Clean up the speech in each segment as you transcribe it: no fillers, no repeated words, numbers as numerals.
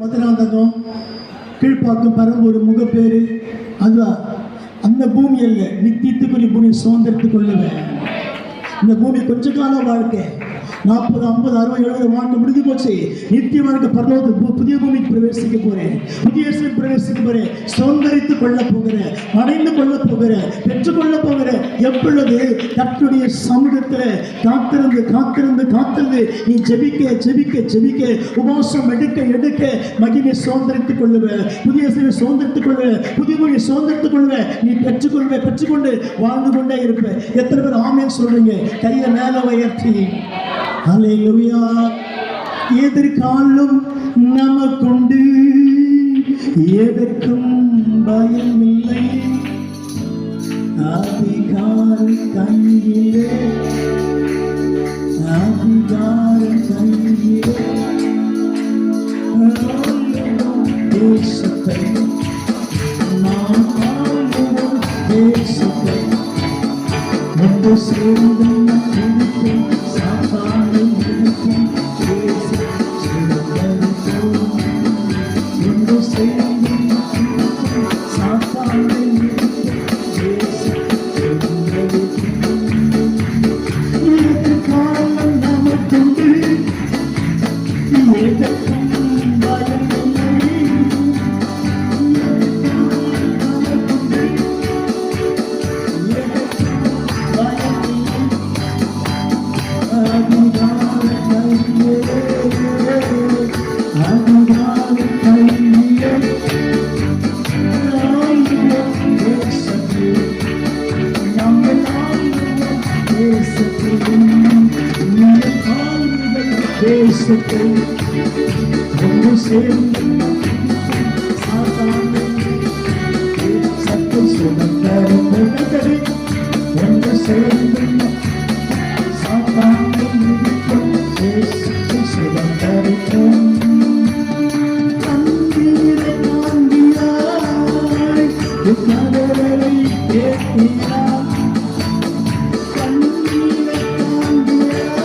மதுராந்தகம், கீழ்ப்பாக்கம், பரம்பூர், முகப்பேரு, அதுதான் அந்த பூமி அல்ல, நித்தியத்துக்குரிய பூமி சுதந்திரத்துக் கொள்ளுவேன். இந்த பூமி கொஞ்ச கால வாழ்க்கை, 40, 50, 60, 70 வாழ்க்கை முடிஞ்சு போச்சு. நித்திய வாழ்க்கை பரலோக புதிய பூமிக்கு பிரவேசிக்க போறேன், புதிய பிரவேசிக்க போறேன், சுதந்திரித்துக் கொள்ள போகிறேன், அடைந்து கொள்ள போகிறேன், பெற்றுக்கொள்ள போகிறேன். எப்பொழுது கர்த்தருடைய சமூகத்தில் காத்திருந்து காத்திருந்து காத்திருந்து நீ ஜெபிக்க ஜெபிக்க ஜெபிக்க, உபவாசம் எடுக்க எடுக்க மகிமை சுதந்திரித்துக் கொள்ளுவேன், புதிய சுதந்திரித்துக் கொள்வேன், புதிய பூமியை சுதந்திரித்துக் கொள்வேன். நீ பெற்றுக்கொண்டு வாழ்ந்து கொண்டே இருப்பேன். எத்தனை பேர் ஆமென் சொல்றீங்க? கையை மேல உயர்த்தி ஹல்லேலூயா. எதிர்காலம் நமக்குண்டு, எதற்கும் பயமில்லை, அதிகாரம் கையிலே, அதிகாரம் கையிலே. தேசத்தை நாம் ஆளுவோம், தேசத்தை ஒன்று சேர்ந்து சாத்தானை எதிர்க்கும் ஒன்று சேர்ந்து சாத்தானை எதிர்காலம் நமக்குண்டு, எதற்கும் பயமில்லை, தேசத்தை ஒன்று சேர்ந்து சாத்தானை சத்து சுதந்திரத்தை ஒன்று சேர்ந்து சாத்தானை நிறுத்தும், தேசத்தை சுதந்திரிக்கும். கண்ணீரை காண்கிறாய், கதறலை கேட்கிறாய், கண்ணீரை காண்கிறாய்,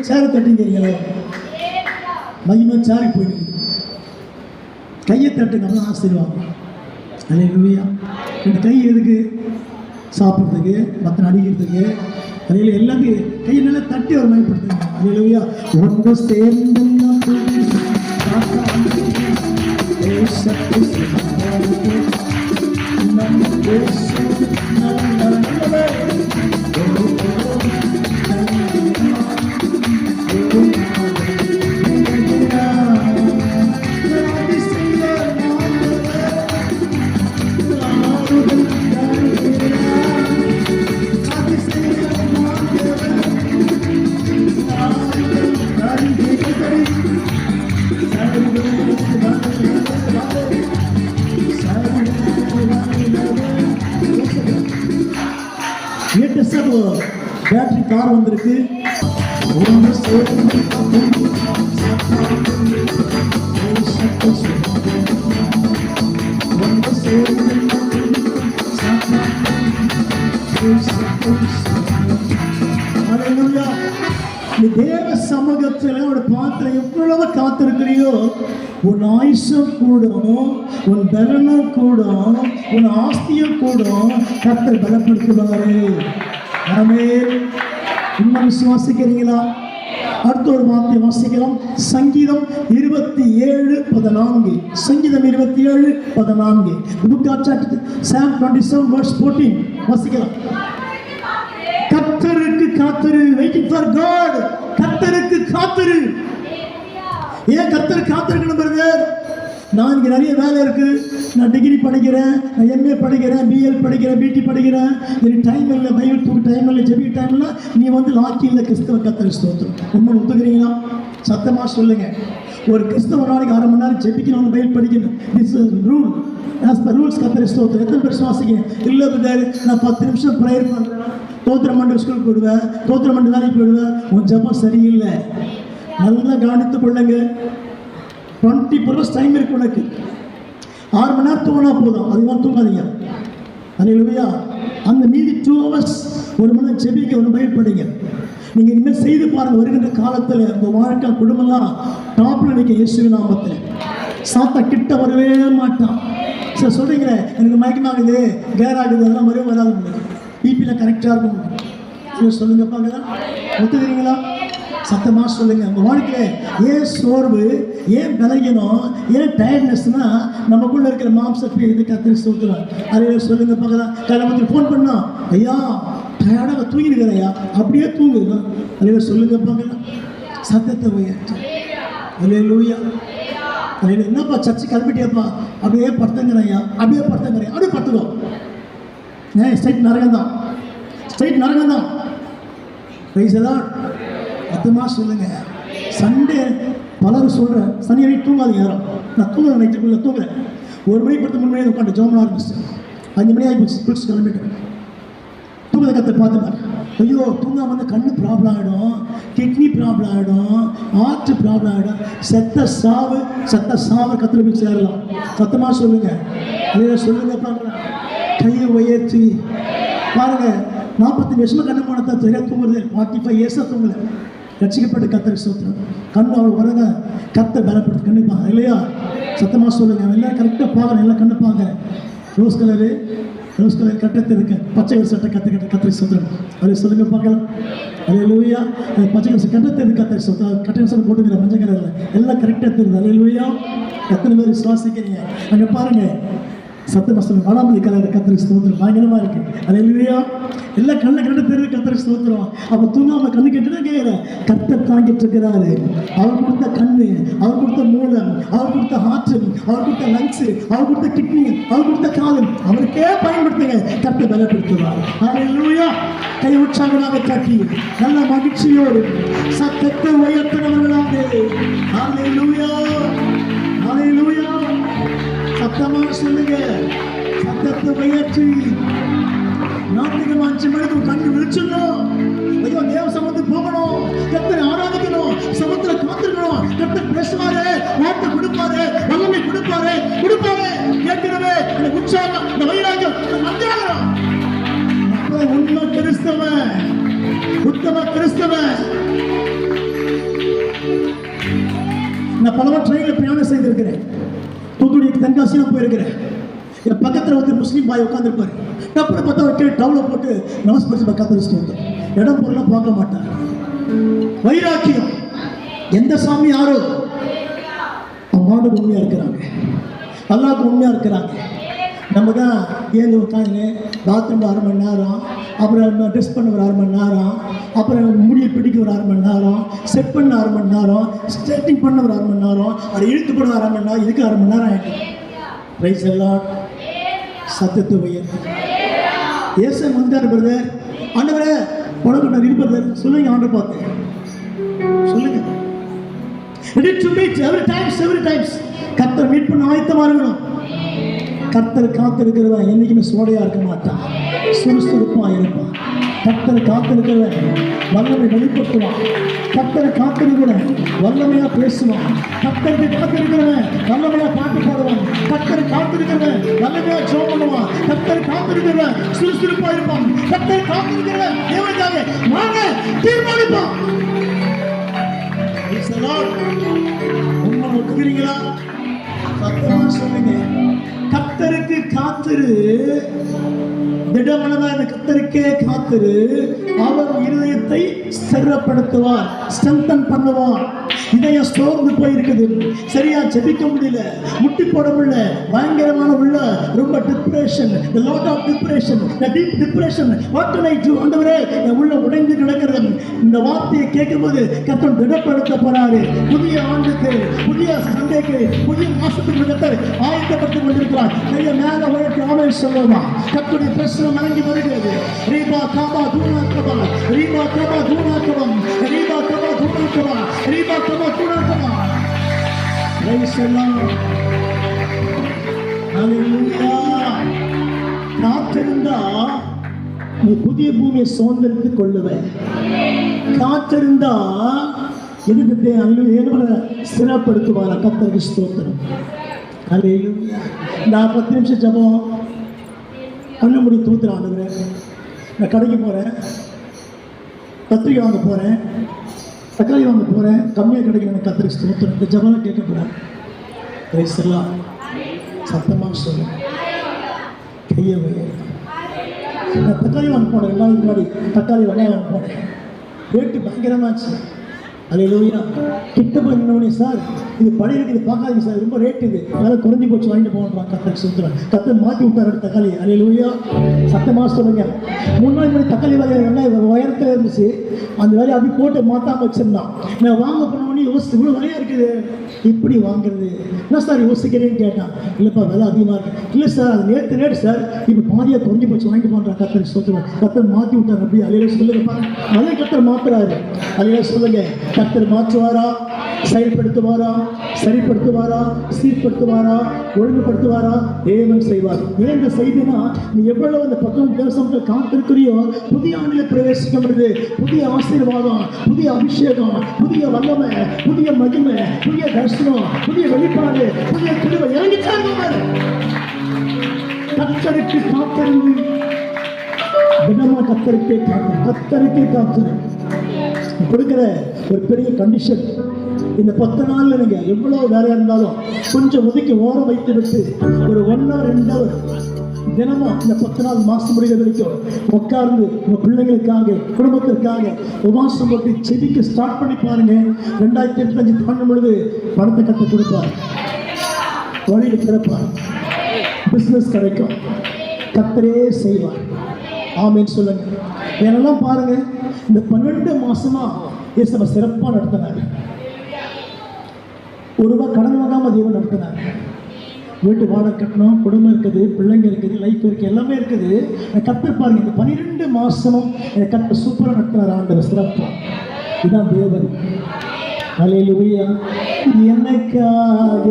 சேர தட்டுங்கிறீங்களே, மகிமை சாரி போயிட்டு கையை தட்டுங்க, அப்பதான் ஆசீர்வாதம். ஹல்லேலூயா. இந்த கை எதுக்கு? சாப்பிட்றதுக்கு, மற்ற அடிக்கிறதுக்கு, அதில் எல்லாத்தையும் கையை நல்லா தட்டி ஒரு மயப்படுத்துங்க. ஹல்லேலூயா. ஒன்று சேர்ந்து பேட்டரி கார் வந்திருக்கு. தேவ சமூகத்தில் ஒரு பாத்திரம் எவ்வளவு காத்திருக்கிறியோ, உன் ஆயுஷம் கூடும், உன் பலனும் கூடும், உன் ஆஸ்தியும் கூடும். கர்த்தர் பலப்படுத்துவாரு. ஆமென். இன்னும் விசுவாசிக்கிறீங்களா? அடுத்த ஒரு வார்த்தை வாசிக்கலாம். சங்கீதம் 27:14. சங்கீதம் 27:14. Book of Psalm 27:14 வாசிக்கலாம். கர்த்தருக்கு காத்திரு. Waiting for God. கர்த்தருக்கு காத்திரு. ஏன் கர்த்தர் காத்திருக்கணும் பிரதர்? நான் இங்கே நிறைய வேலை இருக்குது, நான் டிகிரி படிக்கிறேன், நான் எம்ஏ படிக்கிறேன், பிஎல் படிக்கிறேன், பிடி படிக்கிறேன், எனக்கு டைம் இல்லை, பைபிள் தூக்கு டைம் இல்லை, ஜெபி டைம் இல்லை, நீ வந்து லாக்கியில் கிறிஸ்தவ கத்தரி ஸ்தோத்திரம். உண்மை ஒத்துக்கிறீங்களா? சத்தமாக சொல்லுங்கள். ஒரு கிறிஸ்தவ நாளைக்கு 1/2 மணி நேரம் ஜெபிக்கணும், பைபிள் படிக்கணும். This rule as per rules கத்தரி ஸ்தோத்திரம். எத்தனை பேர் சுவாசிக்கிறேன்? இல்லை பிரதர், நான் 10 நிமிஷம் ப்ரேயர் பண்ணுறேன், தோத்திரம் மண்டல் ஸ்கூலுக்கு போயிடுவேன், தோத்திரம் மண்டல் வேலைக்கு போயிடுவேன். உன் ஜபம் சரியில்லை. நல்லா கவனித்துக் கொள்ளுங்க. 20 டைம் இருக்கு உனக்கு. 6 மணி நேரம் தூங்கினா போதும், அதுதான் தூங்காதீங்க. அல்லேலூயா. அந்த மீதி 2 hours 1 மணி நேரம் ஜெபிக்க, ஒரு பைபிள் படிங்க. நீங்கள் இனிமேல் செய்து பாருங்கள். வருகின்ற காலத்தில் உங்கள் வாழ்க்கை குடும்பம்லாம் டாப்பில் நிற்க இயேசுவின் நாமத்தில். சாத்தா கிட்ட வரவே மாட்டான். சார் சொல்கிறீங்களே எனக்கு மயக்கமாகுது, கேர் ஆகுது, அதெல்லாம் வரவே வராது. பிபியில் கரெக்டாக இருக்கும். சொல்லுங்க பார்க்கலாம். ஒத்துக்கிறீங்களா? சத்தமாக சொல்லுங்கள். உங்கள் வாழ்க்கையில் ஏன் சோர்வு, ஏன் பலகீனம், ஏன் டயர்ட்னஸ்னா நமக்குள்ளே இருக்கிற மாம்சத்தை இது கத்திரி சொல்லுவேன். அதே சொல்லுங்க பார்க்கலாம். கிளம்பி ஃபோன் பண்ணா, ஐயா டயர்டாக தூங்கிருக்கிறேன் ஐயா, அப்படியே தூங்குங்க. அதே சொல்லுங்க பார்க்கலாம். சத்தத்தை உயர்த்து. அல்லேலூயா. என்னப்பா சர்ச்சு கிளம்பிட்டியாப்பா? அப்படியே படுத்துங்கிறேன் ஐயா, அப்படியே படுத்துங்கிறேன், அப்படியே படுத்துக்கோ. ஸ்ட்ரைட் நரகம் தான், ஸ்ட்ரைட் நரகம் தான். பிரைஸ்லாம் அத்தமாக சொல்லுங்க. சண்டே பலரும் சொல்கிறேன், சனி அன்னைக்கு தூங்காது யாரும். நான் தூங்குறேன், நைட்டுக்குள்ளே தூங்குறேன். 1 மணி படுத்து 3 மணி உட்காந்து ஜோம் ஆரம்பிச்சேன். 5 மணி ஆகி பிடிச்சி கிளம்பிட்டேன். தூங்குறத கற்று பார்த்துப்பேன். ஐயோ தூங்காமல் வந்து கண்ணு ப்ராப்ளம் ஆகிடும், கிட்னி ப்ராப்ளம் ஆகிடும், ஹார்ட் ப்ராப்ளம் ஆகிடும். செத்த சாவு கத்திர போய் சேரலாம். சத்தமாக சொல்லுங்கள். அதே சொல்லுங்க பார்க்குறேன். கையை உயர்த்தி பாருங்கள். 45 வருஷமாக கண்ணு போனதா சரியாக தூங்குறது. 45 இயர்ஸாக தூங்கலை. ரட்சிக்கப்பட்டு கத்தரை சோத்திரம். கண்ணு அவ்வளோ வரங்க. கத்தை பலப்படுத்து கண்ணுப்பாங்க இல்லையா? சத்தமாக சொல்லுங்கள். எல்லாம் கரெக்டாக பார்க்குறேன், எல்லாம் கண்ணு பார்க்குறேன். ரோஸ் கலர் கட்டத்தை இருக்கு, பச்சை கலர் சட்டை கத்தரை சோத்திரம். அதை சொல்லுங்க பார்க்கலாம். அல்லேலூயா. பச்சை கலர் கட்டத்தை இருக்கு, கத்தரை சோத்திரம். கட்டை சட்டை போட்டுக்கிறேன் மஞ்சள் கலரில். எல்லாம் கரெக்டாக தெரியுது. அல்லேலூயா. எத்தனை பேர் சுவாசிக்கிறீங்க? அங்கே பாருங்கள். சத்தமாக சொல்லுங்க. வடாமதி கலர் கத்தரி ஸ்தோத்திரம் பயங்கரமாக இருக்குது. அல்லேலூயா. எல்லாம் கண்ணை கண்டு தெரியுது கத்தரி ஸ்தோத்திரம். அப்போ தூங்காமல் கண்ணு கேட்டுதான் கேட்குறேன். கர்த்தர் தாங்கிட்டு இருக்கிறாரு. அவர் கொடுத்த கண்ணு, அவர் கொடுத்த மூலம், அவர் கொடுத்த ஹார்ட், அவர் கொடுத்த லங்ஸ், அவர் கொடுத்த கிட்னி, அவர் கொடுத்த காலம் அவருக்கே பயன்படுத்துங்க. கர்த்தர் பலப்படுத்துவார். அல்லேலூயா. கை உற்சாகமாக காட்டி நல்ல மகிழ்ச்சியோடு சத்தத்தை உயர்த்தினவர்களாக. அல்லேலூயா. அல்லேலூயா. சத்தமாக சொல்லுங்க. சத்தத்தை உயர்த்தி நாட்டுக்கு 5 மணிக்கு கண்டு விழிச்சிடணும். ஐயோ தேவ சமூகத்துக்கு போகணும், கர்த்தரை ஆராதிக்கணும், சமூகத்துல காத்திருக்கணும். கர்த்தர் பேசுவாரு, வார்த்தை கொடுப்பாரு, வல்லமை கொடுப்பாரு. ஏற்கனவே இந்த உற்சாகம், இந்த வைராகியம், இந்த மத்தியானம் உண்மை கிறிஸ்தவன், உத்தம கிறிஸ்தவன். நான் பலவாறு ட்ரெயினில் பிரயாணம் செய்திருக்கிறேன். தூத்துக்குடி தென்காசியில் போயிருக்கிறேன். என் பக்கத்தில் ஒருத்தர் முஸ்லீம் பாய் உட்காந்துருப்பாரு. டப்புனு பார்த்தா ஒரு கீழே டவுலை போட்டு நமஸ்பரிச்சு பக்கத்தில் வந்தோம். இடம் பொருளாக பார்க்க மாட்டார். வைராக்கியம். எந்த சாமி யாரோ அம்மாவுக்கு உண்மையாக இருக்கிறாங்க, அல்லாவுக்கு உண்மையாக இருக்கிறாங்க. நம்ம தான் ஏந்து உட்காந்து பாத்ரூம் 1/2 மணி நேரம், அப்புறம் ட்ரெஸ் பண்ண ஒரு 1/2 மணி நேரம், அப்புறம் முடியை பிடிக்க ஒரு 1/2 மணி நேரம், செட் பண்ண 1/2 மணி நேரம், ஸ்ட்ரெட்டிங் பண்ண ஒரு 1/2 மணி நேரம், அதை இழுத்து போட 1/2 மணி நேரம், இதுக்கு 1/2 மணி நேரம் ஆகிட்டு. பிரைஸ் எல்லாம். சத்தத்தை உயர்த்து. ஏசு வந்தார் பிரதர். ஆண்டவரே உனக்கு நான் இருப்பது சொல்லுங்க. ஆண்டவர் பார்த்து சொல்லுங்க. every times கர்த்தர் மீட் பண்ண ஆயத்தமாக இருக்கணும். கர்த்தர் காத்திருக்கிறவன் என்னைக்குமே சோடையாக இருக்க மாட்டான், சுறுசுறுப்பாக இருப்பான். கர்த்தர் காத்திருக்கிறவன் வல்லமை வெளிப்படுத்துவான். கர்த்தரை காத்திருக்கிறவன் வல்லமையாக பேசுவான். கர்த்தருக்கு காத்திருக்கிறவன் வல்லமையாக பாட்டு பாடுவான். கர்த்தரை காத்திருக்கிறவன் வல்லமையாக ஜெபம் பண்ணுவான். கர்த்தரை காத்திருக்கிறவன் சுறுசுறுப்பாக இருப்பான். கர்த்தரை காத்திருக்கிறவன் தேவனுக்காக வாங்க தீர்மானிப்பான். உண்மை ஒத்துக்கிறீங்களா? சத்தமா சொல்லுங்க. கர்த்தருக்கு காத்திரு, திடமனதா இந்த கர்த்தருக்கே காத்திரு. அவர் இருதயத்தை ஸ்திரப்படுத்துவார், ஸ்ட்ரெங்தன் பண்ணுவார். இதயம் சோர்ந்து போயிருக்குது, சரியா ஜெபிக்க முடியல, முட்டி போட முடியல, பயங்கரமான உள்ள ரொம்ப depression, the lot of depression, the deep depression. What can I do? ஆண்டவரே, என் உள்ள உடைந்து கிடக்கிறது. இந்த வார்த்தையை கேட்கும்போது கர்த்தர் திடப்படுத்த போறாரு. புதிய ஆண்டுக்கு, புதிய சண்டைக்கு, புதிய மாசத்துக்கு கர்த்தர் ஆயத்தப்படுத்திக் கொண்டிருக்கிறார். கையை மேல உயர்த்தி ஆமென் சொல்லுமா. கர்த்தருடைய பிரசனம் இறங்கி வருகிறது. ரீபா காபா தூணா கபா, ரீபா காபா தூணா கபம், ரீபா காபா தூணா கபா, ரீபா காபா தூணா கபா. Praise the Lord. ஹalleluya. காத்திருந்தா நீ புதிய பூமியை சுதந்திரித்துக் கொள்ளுவேன். காத்திருந்தா எதிர்த்து அல்ல ஸ்திரப்படுத்துவாரா. கர்த்தருக்கு ஸ்தோத்திரம். ஹalleluya. நான் 10 நிமிஷம் ஜெபம் பண்ண முடியும். தூத்துறேன் ஆண்டவரே, நான் கடைக்கு போகிறேன், கத்திரிக்காய் வாங்க போகிறேன், தக்காளி வாங்க போகிறேன், கம்மியாக கிடைக்கல. எனக்கு கர்த்தருக்கு ஸ்தோத்திரம். இந்த ஜெபம் கேட்கக்கூடாது. Price the Lord. சத்தமாக சொல்லு. கையை நான் தக்காளி வாங்க போனேன். 2 நாளுக்கு முன்னாடி தக்காளி வெங்காயம் வாங்க போனேன். ரேட்டு பயங்கரமாச்சு. அல்லேலூயா. கிட்ட போய் நின்னோடனே, சார் இது பழைய ரேட்டு, இது பார்க்காதீங்க சார், ரொம்ப ரேட் இது, அதனால் குறைஞ்சி போச்சு, வாங்கிட்டு போகணும். கர்த்தருக்கு ஸ்தோத்திரம். கர்த்தர் மாற்றி விட்டார் தக்காளி. அல்லேலூயா. சத்தமாக சொல்லுங்க. 3 நாள் முன்னாடி தக்காளி வெங்காயம் உயரத்தில் இருந்துச்சு. அந்த வேலையை அப்படி போட்டு மாற்றாமல் வச்சிருந்தான். நான் வாங்க போனோடனே யோசிச்சு, இவ்வளோ விலையாக இருக்குது, எப்படி வாங்குறது, என்ன சார் யோசிக்கிறேன்னு கேட்டான். இல்லைப்பா விலை அதிகமாக இருக்கு. இல்லை சார், அது நேற்று ரேட் சார், இப்போ பாதியாக குறைஞ்சி போச்சு, வாங்கிட்டு போகிறான். கர்த்தருக்கு ஸ்தோத்திரம். கர்த்தர் மாற்றி விட்டார். அப்படி அல்லேலூயா சொல்லுங்கப்பா. அதே கர்த்தர் மாற்றுறாரு. அல்லேலூயா சொல்லுங்க. கர்த்தர் மாற்றுவாரா, செயல்படுத்துவாரா, சரிப்படுத்துவாரா, சீர்படுத்துவாரா, ஒழுங்குபடுத்துவாரா, தேவன் செய்வார். ஏன் இந்த செய்தினா, நீ எவ்வளவு அந்த 10 தேசத்தில் காத்திருக்கிறியோ, புதிய ஆண்டில் பிரவேசிக்க முடியுது. புதிய ஆசீர்வாதம், புதிய அபிஷேகம், புதிய வல்லமை, புதிய மகிமை, புதிய தரிசனம், புதிய வெளிப்பாடு, புதிய கிருபை இறங்கிட்டாங்க. கர்த்தருக்கு காத்திருந்து தினமா கர்த்தருக்கே காத்து, கர்த்தருக்கே காத்திரு. கொடுக்கிற ஒரு பெரிய கண்டிஷன், இந்த 10 நாள்ல நீங்க எவ்வளவு வேலையா இருந்தாலும் கொஞ்சம் ஒதுக்கி ஓரம் வைத்து விட்டு ஒரு 1 hour 2 hour தினமும் இந்த 10 நாள் மாசம் முடிகிற வரைக்கும் உட்கார்ந்து உங்க பிள்ளைங்களுக்காக, குடும்பத்திற்காக உபவாசம் போட்டு செடிக்கு ஸ்டார்ட் பண்ணி பாருங்க. 2025 தாண்டும் பொழுது பணத்தை கட்ட கொடுப்பார், வழியில் திறப்பார், பிசினஸ் கிடைக்கும், கர்த்தரே செய்வார். ஆமென் சொல்லுங்க. என்னெல்லாம் பாருங்க, இந்த 12 மாசமா இயேசுவை சிறப்பாக நடத்தினார். ₹1 கடன் வாங்காம தேவன் நடத்தினார். வீட்டு வாடகை கட்டணும், குடும்பம் இருக்குது, பிள்ளைங்க இருக்குது, லைஃப் இருக்குது, எல்லாமே இருக்குது. கர்த்தர் பாருங்க, இந்த 12 மாசமும் கர்த்தர் சூப்பராக நடத்தினார். ஆண்டவர் சிறப்பா. இதுதான் தேவன். ஹல்லேலூயா. எனக்காக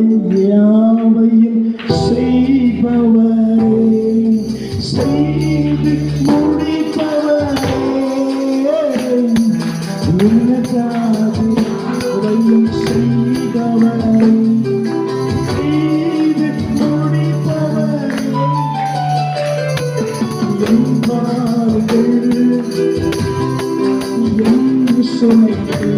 யாவையும் செய்பவரே, செய்து முடிப்பவரே, எனக்காக யாவையும் செய்பவரே, செய்து முடிப்பவரே, என்பார்கள் என் சுமைகள்,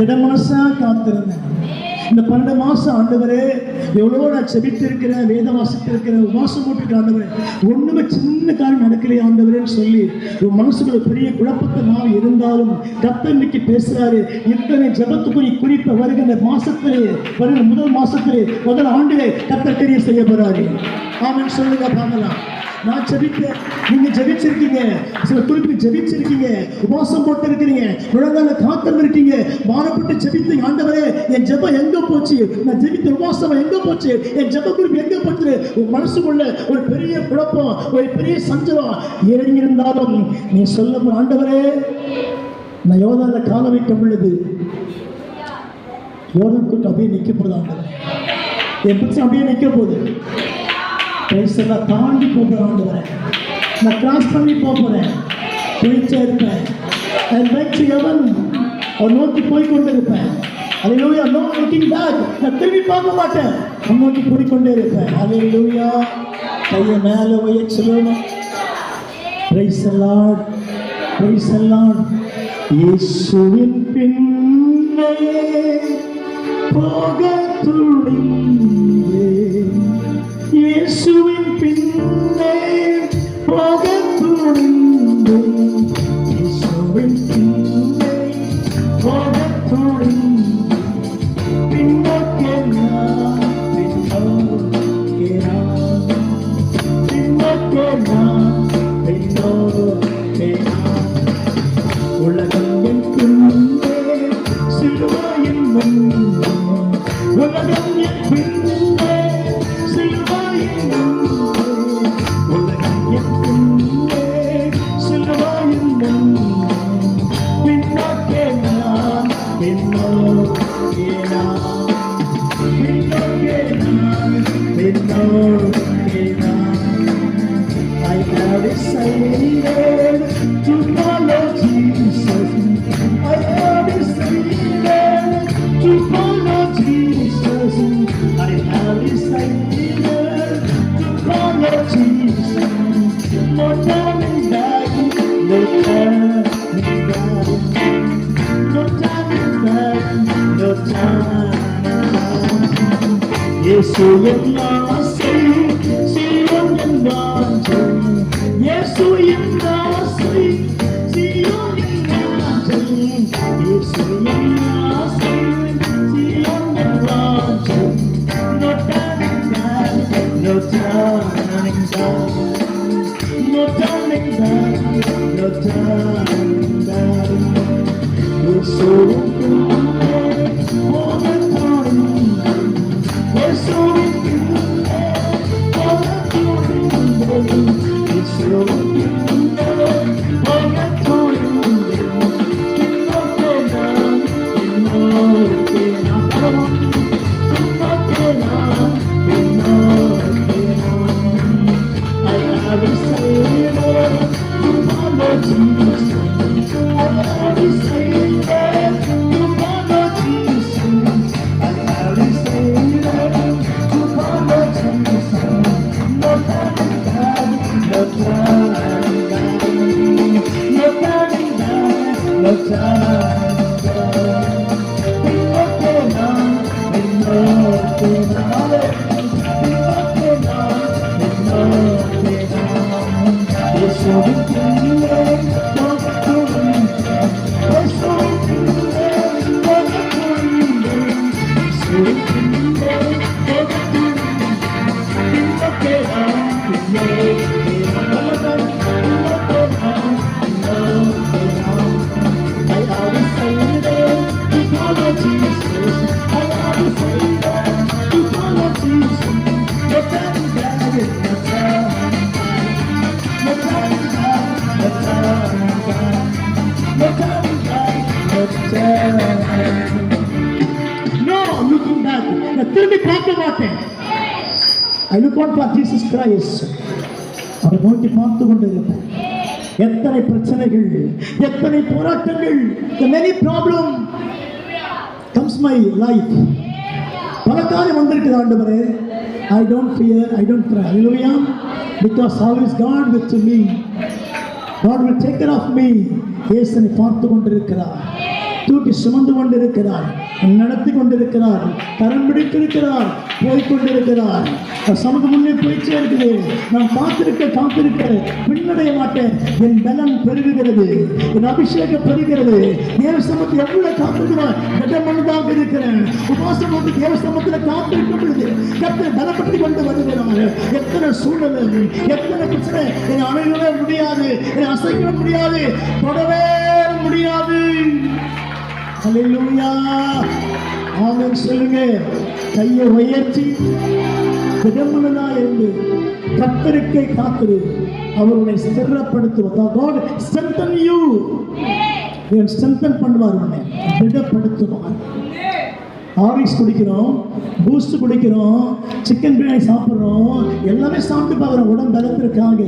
திடமனசா காத்திருந்தேன். இந்த 12 மாசம் ஆண்டவரே எவ்வளோ நான் செபித்து இருக்கிறேன், வேத வாசித்து இருக்கிறேன், உபாசம் போட்டுருக்க ஆண்டவரே, ஒண்ணுமே சின்ன காரியம் நடக்கலையே ஆண்டவரேன்னு சொல்லி உன் மனசுக்குள்ள பெரிய குழப்பத்தை நான் இருந்தாலும் கர்த்தர் இன்னைக்கு பேசுறாரு. இத்தனை ஜெபத்துக்குரிய குறிப்பை வருகின்ற மாசத்திலே, வருகிற முதல் மாசத்திலே, முதல் ஆண்டிலே கர்த்தர் தெரிய செய்ய போறாரு. ஆமென் சொல்லுங்க பார்க்கலாம். நான் ஜெபித்தேன், நீங்க ஜெபிச்சிருக்கீங்க, சில குறிப்பு ஜெபிச்சிருக்கீங்க, உபாசம் போட்டு இருக்கிறீங்க, முழங்கால காத்திருந்து இருக்கீங்க, மாறப்பட்டு ஜெபித்து ஆண்டவரே என் ஜெபம் எங்க போச்சு, நான் ஜெபித்த உபாசம் எங்க போச்சு, என் ஜெப குறிப்பு எங்க போச்சு, உன் மனசுக்குள்ள ஒரு பெரிய குழப்பம், ஒரு பெரிய சஞ்சலம் இறங்கி இருந்தாலும் நீ சொல்ல ஆண்டவரே நான் யோர்தான்ல கால வைக்கும் பொழுது யோர்தான் கூட்டம் அப்படியே நிற்க போகுது ஆண்டவரே, என் பிரச்சனை அப்படியே நிற்க போகுது, பேசலாம் தாண்டி போகிறேன் ஆண்டவரே, நான் கிராஸ் பண்ணி போகிறேன், போயிட்டே இருப்பேன், அவன் நோக்கி போய் கொண்டு இருப்பேன். அல்லேலூயா, நோ லுக்கிங் பேக், நான் திரும்பி பார்க்க மாட்டேன், முன்னோக்கி போய்க்கொண்டே இருப்பேன். அல்லேலூயா, கையை மேலே வைய சொல்லுவோம். Price the Lord, price the Lord. இயேசுவின் பின்னே போக துணிந்தேன், இயேசுவின் பின்னே போக துணிந்தேன், இயேசுவின் பின்னே போக துணிந்தேன், பின்னோக்கே நான், பின்னோக்கே நான், பின்னோக்கே நான், பின்னோக்கே நான். உலகம் என் பின்னே, சிலுவையின் முன்னே, உலகம் என் பின்னே, சிலுவையின் முன்னே, உலகம் என் பின்னே, சிலுவையின் முன்னே, பின்னோக்கே நான், பின்னோக்கே நான், பின்னோக்கே நான், பின்னோக்கே நான். I have decided to follow Jesus. I have decided to follow Jesus. I have decided to follow Jesus. No turning back, no turning back, no turning back, no turning back. Yesu yang nasib, Sion yang nasib, Yesu yang nasib, Sion yang nasib, Yesu yang nasib, Sion yang nasib. No turning back, no turning back, no turning back, no turning back. Yesu yang nasib, oh the turning back, Yesu yang nasib, oh the turning back, Yesu yang nasib, oh the turning back. Pinnokké நான், பின்னோக்கே நான், பின்னோக்கே நான், பின்னோக்கே நான். I have decided to follow Jesus. I have decided to follow Jesus. I have decided to follow Jesus. No turning back, no turning back, no turning back, no turning back. Pinnokké நான், பின்னோக்கே நான், பின்னோக்கே நான், பின்னோக்கே நான். இயேசுவின் பின்னே போக துணிந்தேன், இயேசுவின் பின்னே போக துணிந்தேன், இயேசுவின் பின்னே போக துணிந்தேன். பின்னோக்கே நான், பின்னோக்கே நான், பின்னோக்கே நான், பின்னோக்கே நான். I have decided to follow Jesus. I have decided to follow Jesus. No turning back, no turning back, no turning back, no turning back, no turning back, no turning back. No looking back. நான் திரும்பி பார்க்க மாட்டேன். I look out for Jesus Christ. அவரை நோக்கி பார்த்து கொண்டு இருப்பேன். எத்தனை பிரச்சனைகள், எத்தனை போராட்டங்கள், the many problem comes my life. பல காரியம் வந்திருக்குது ஆண்டவரே. I don't fear, I don't cry. Hallelujah. Because how is God with me? God will take care of me. இயேசுவை பார்த்து கொண்டிருக்கிறார், தூக்கி சுமந்து கொண்டிருக்கிறார். நடத்தி கொண்டிருக்கிறார், கரம் பிடித்திருக்கிறார், போய்கொண்டிருக்கிறார். சமூக முன்னே போயிட்டே இருக்குது. நான் காத்திருக்க பின்னடைய மாட்டேன். என் பலம் பெருகுகிறது, என் அபிஷேகம் பெறுகிறது. தேவ சமூகத்தில் எவ்வளவு காத்திருக்கிறார், இடமனதாக இருக்கிறேன். உபாசம் வந்து தேவ சமூகத்தில் காத்திருக்கும் பொழுது கர்த்தர் பலப்படுத்தி கொண்டு வருகிறார். எத்தனை சூழ்நிலை, எத்தனை பிரச்சனை, என்னை அணுகவே முடியாது, என்னை அசைக்க முடியாது, தொடவே முடியாது. ஹல்லேலூயா, ஆமென் சொல்லுங்க. கையை உயர்த்தி திடமனதா இருந்து கர்த்தருக்கே காத்திரு, அவருடைய ஸ்திரப்படுத்துவார். God strengthen you. தேவன் strengthen பண்ணுவார், உன்னை திடப்படுத்துவார். ஹார்லிக்ஸ் குடிக்கிறோம், பூஸ்ட் குடிக்கிறோம், சிக்கன் பிரியாணி சாப்பிட்றோம், எல்லாமே சாப்பிட்டு பார்க்குறோம் உடம்பு பலத்திற்காக.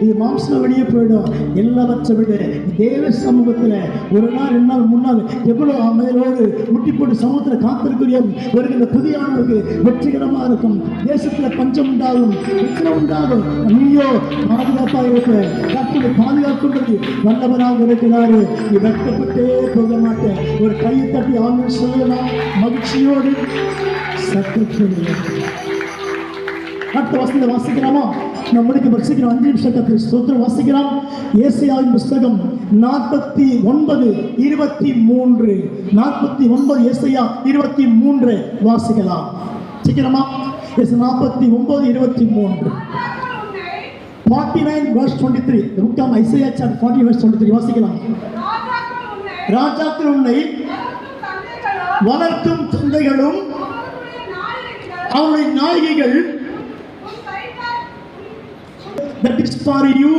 இது மாம்சம் வெளியே போயிடும். எல்லாவற்றை விட தேவ சமூகத்தில் ஒரு நாள் 2 நாள் 3 நாள் எவ்வளோ அமைதியோடு முட்டி போட்டு சமூகத்தில் காத்திருக்கிறோம். வருகின்ற புதிய ஆண்டுக்கு வெற்றிகரமாக இருக்கும். தேசத்தில் பஞ்சம் உண்டாகும், பிரச்சனை உண்டாகும். நீயோ பாதுகாப்பாக இருக்க கர்த்தரை பாதுகாக்கும்படி வல்லவராக இருக்கிறாரு. நீ வெட்கப்பட்டே போக மாட்டேன். ஒரு கையை தட்டி ஆமென் சொல்லலாம் மகிழ்ச்சியோடு. சத்துக்கள் அடுத்த வசனத்தை வாசிக்கலாமா? நம்ம முடிக்க வசிக்கிறோம். 5 நிமிஷத்துக்கு ஸ்தோத்திரம் வாசிக்கலாம். ஏசாயாவின் புஸ்தகம் 49:23. 49 ஏசாயா 23 வாசிக்கலாம். சீக்கிரமா 49:23. 49 verse 23. ருக்கம் ஐசாயா chapter 40 verse 23 வாசிக்கலாம். ராஜாக்கள் உன்னை வளர்க்கும் தந்தைகளும் அவருடைய நாயகிகள். That is for you.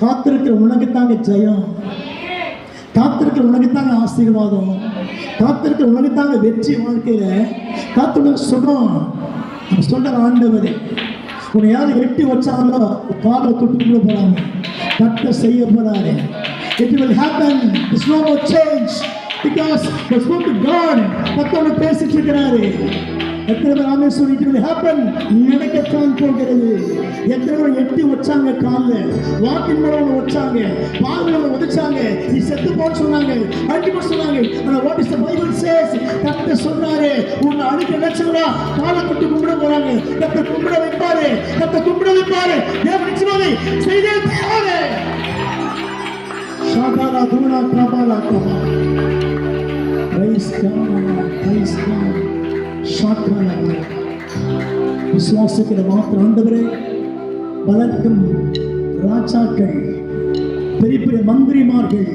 காத்திருக்கிற உனக்கு தாங்க ஜெயம், காத்திருக்கிற உனக்கு தாங்க ஆசீர்வாதம், காத்திருக்கிற உனக்கு தாங்க வெற்றி. வாழ்க்கையில காத்துடன் சுகம் சொல்ற ஆண்டவரே. உன்னை யாரு எட்டி வச்சாங்களோ காலை தொட்டுக்குள்ள போறாங்க, கட்ட செய்ய போறாரு. It will happen. There's no more change because the Spirit of God கத்தோட பேசிட்டு இருக்கிறாரு. எத்தனை பேர் ஆமென் சொல்லி it will happen. நடக்கத்தான் போகிறது. எத்தனை பேர் எட்டி வச்சாங்க, காலில் வாக்கின் மூலம் வச்சாங்க, பால்களை உதைச்சாங்க, நீ செத்து போன்னு சொன்னாங்க, அடிக்க சொன்னாங்க. ஆனால் what is the Bible says? கர்த்தர் சொல்றாரு, உன்னை அடிக்க நினைச்சவரா காலை தொட்டு கும்பிட போறாங்க. கர்த்தர் கும்பிட வைப்பாரு, கர்த்தர் கும்பிட வைப்பாரு. தேவன் நிச்சயமாக செய்தே தீருவாரு. ஷாகாலா துனா கபாலா Kaba. Praise God, praise God. ஷாகாலா விசுவாசிக்கிற மாத்திரம் ஆண்டவரே. வளர்க்கும் ராஜாக்கள், பெரிய பெரிய மந்திரிமார்கள்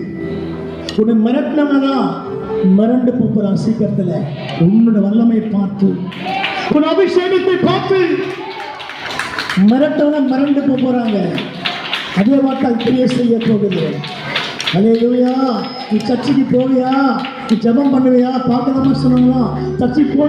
உன்னை மிரட்டினவனா மிரண்டு போகிறான். சீக்கிரத்தில் உன்னோட வல்லமை பார்த்து, உன் அபிஷேகத்தை பார்த்து மிரட்டவன மிரண்டு போகிறாங்க. அதே வாக்கால் கிரியை செய்ய போகுது. ஹல்லேலூயா. நீ சர்ச்சுக்கு போவியா, நீ ஜெபம் பண்ணுவியா, பார்க்கலாமா சொன்னாங்களா? சர்ச்சுக்கு போ.